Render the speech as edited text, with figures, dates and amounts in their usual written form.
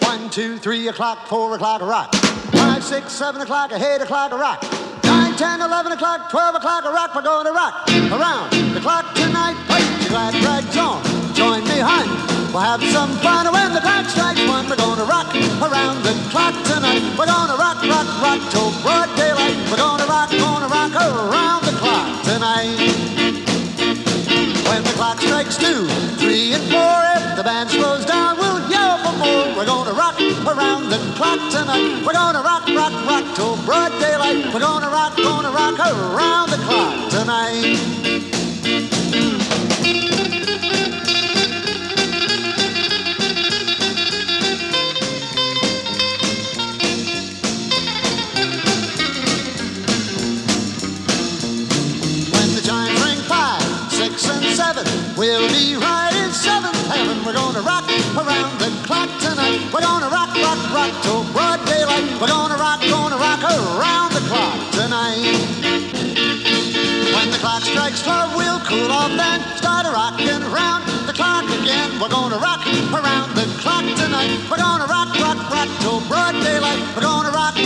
1, 2, 3 o'clock, 4 o'clock, a rock. 5, 6, 7 o'clock, 8 o'clock, a rock. 9, 10, 11 o'clock, 12 o'clock, a rock. We're gonna rock around the clock tonight. Play your glad rags on. Join me, hon. We'll have some fun when the clock strikes 1. We're gonna rock around the clock tonight. We're gonna rock, rock, rock till broad daylight. We're gonna rock around the clock tonight. When the clock strikes 2, 3, and 4, if the band slows down, we'll yell for more. We're gonna rock around the clock tonight. We're gonna rock, rock, rock till broad daylight. We're gonna rock around the clock tonight. We'll be right in 7th heaven. We're gonna rock around the clock tonight. We're gonna rock, rock, rock till broad daylight. We're gonna rock around the clock tonight. When the clock strikes 12, we'll cool off then start rocking around the clock again. We're gonna rock around the clock tonight. We're gonna rock, rock, rock till broad daylight. We're gonna rock